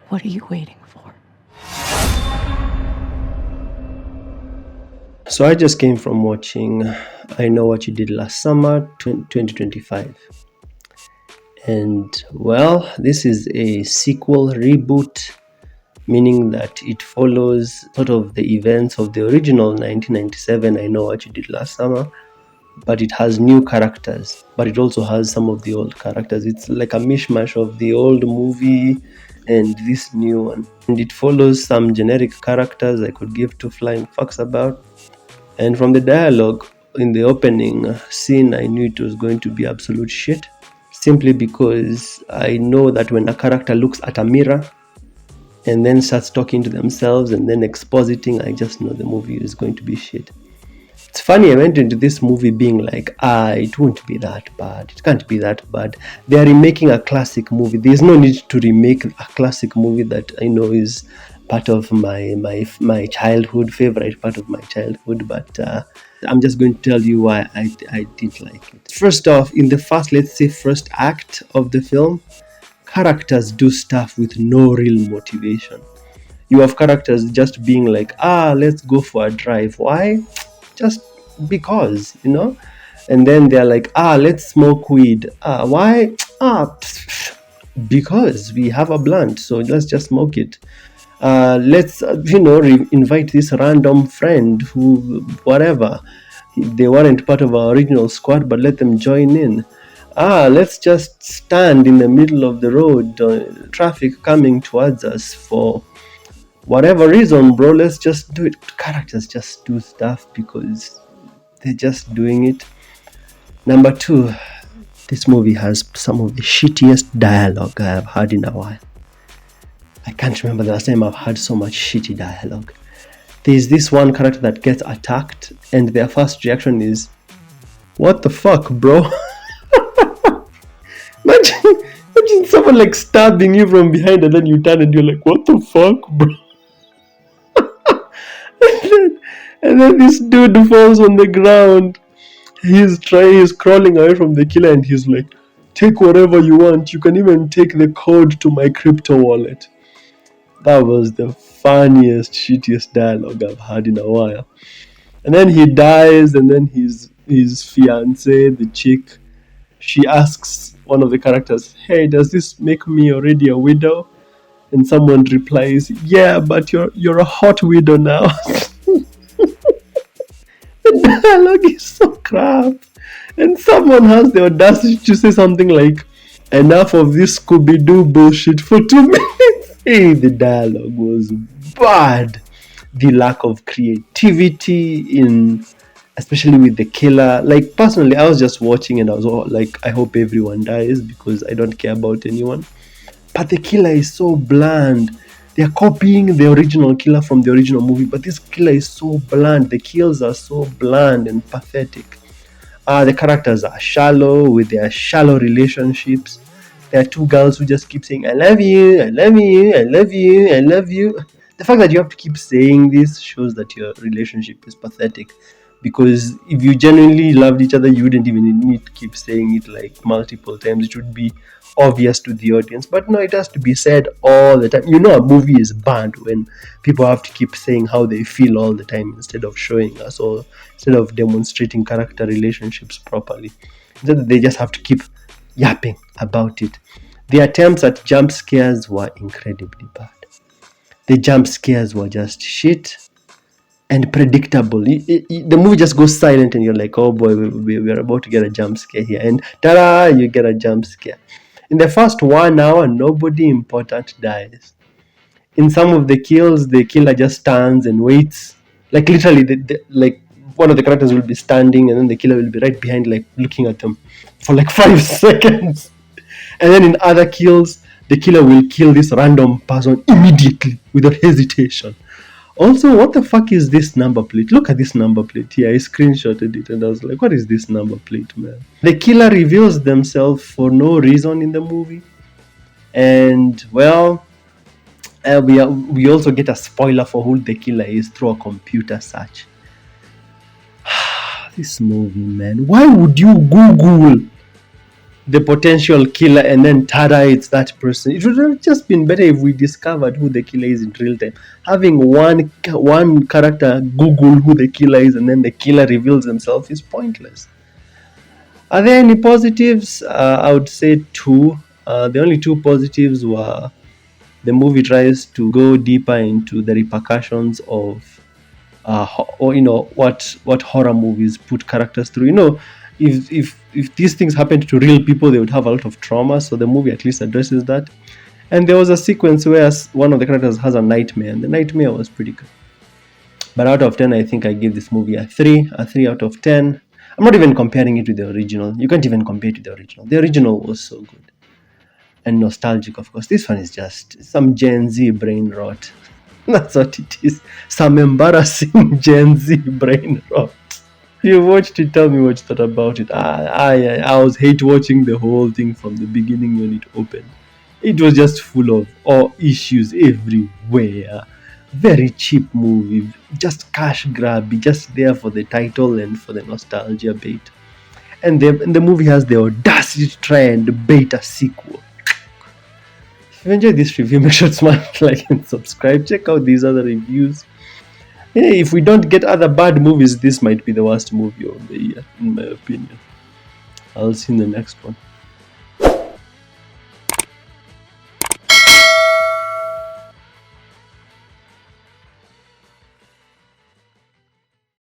What are you waiting for? So I just came from watching I Know What You Did Last Summer 2025. And well, this is a sequel reboot, meaning that it follows sort of the events of the original 1997 I Know What You Did Last Summer, but it has new characters, but it also has some of the old characters. It's like a mishmash of the old movie and this new one. And it follows some generic characters I could give two flying fucks about. And from the dialogue in the opening scene, I knew it was going to be absolute shit. Simply because I know that when a character looks at a mirror and then starts talking to themselves and then expositing, I just know the movie is going to be shit. It's funny, I went into this movie being like, it won't be that bad. It can't be that bad. They are remaking a classic movie. There's no need to remake a classic movie that I know is part of my childhood, favorite part of my childhood, but I'm just going to tell you why I didn't like it. First off, in the first act of the film, characters do stuff with no real motivation. You have characters just being like, let's go for a drive. Why? Just because, And then they're like, let's smoke weed. Why? Because we have a blunt, so let's just smoke it. Let's invite this random friend who whatever, they weren't part of our original squad, but let them join in. Let's just stand in the middle of the road, traffic coming towards us for whatever reason, bro. Let's just do it. Characters just do stuff because they're just doing it. Number two, this movie has some of the shittiest dialogue I've had in a while. I can't remember the last time I've had so much shitty dialogue. There's this one character that gets attacked and their first reaction is, what the fuck, bro? Imagine someone like stabbing you from behind and then you turn and you're like, what the fuck, bro? and then this dude falls on the ground. He's crawling away from the killer and he's like, take whatever you want. You can even take the code to my crypto wallet. That was the funniest, shittiest dialogue I've had in a while. And then he dies, and then his fiancée, the chick, she asks one of the characters, hey, does this make me already a widow? And someone replies, yeah, but you're a hot widow now. The dialogue is so crap. And someone has the audacity to say something like, enough of this Scooby-Doo bullshit for 2 minutes. Hey, the dialogue was bad. The lack of creativity especially with the killer. Like, personally, I was just watching and I was like, I hope everyone dies because I don't care about anyone. But the killer is so bland. They're copying the original killer from the original movie, but this killer is so bland. The kills are so bland and pathetic. The characters are shallow with their shallow relationships. There are two girls who just keep saying, I love you, I love you, I love you, I love you. The fact that you have to keep saying this shows that your relationship is pathetic. Because if you genuinely loved each other, you wouldn't even need to keep saying it like multiple times. It would be obvious to the audience. But no, it has to be said all the time. A movie is banned when people have to keep saying how they feel all the time instead of showing us or instead of demonstrating character relationships properly. Instead, they just have to keep yapping about it. The attempts at jump scares were incredibly bad. The jump scares were just shit and predictable. The movie just goes silent and you're like, oh boy, we're about to get a jump scare here. And ta-da, you get a jump scare. In the first 1 hour, nobody important dies. In some of the kills, the killer just stands and waits. Like literally, like one of the characters will be standing and then the killer will be right behind, like looking at them for like 5 seconds. And then in other kills, the killer will kill this random person immediately without hesitation. Also, what the fuck is this number plate? Look at this number plate here. I screenshotted it and I was like, what is this number plate, man? The killer reveals themselves for no reason in the movie. And, well, we also get a spoiler for who the killer is through a computer search. This movie, man. Why would you Google the potential killer and then tada, it's that person. It would have just been better if we discovered who the killer is in real time. Having one character Google who the killer is and then the killer reveals himself is pointless. Are there any positives? I would say two. The only two positives were the movie tries to go deeper into the repercussions of or what horror movies put characters through. If these things happened to real people, they would have a lot of trauma, so the movie at least addresses that. And there was a sequence where one of the characters has a nightmare, and the nightmare was pretty good. But out of 10, I think I give this movie a 3 out of 10. I'm not even comparing it with the original. You can't even compare it to the original. The original was so good and nostalgic, of course. This one is just some Gen Z brain rot. That's what it is. Some embarrassing Gen Z brain rot. You watched it, tell me what you thought about it. I was hate watching the whole thing from the beginning when it opened. It was just full of all issues everywhere. Very cheap movie, just cash grab, just there for the title and for the nostalgia bait. And the movie has the audacity to try and bait a sequel. If you enjoyed this review, make sure to smash like and subscribe. Check out these other reviews. Hey, if we don't get other bad movies, this might be the worst movie of the year, in my opinion. I'll see you in the next one.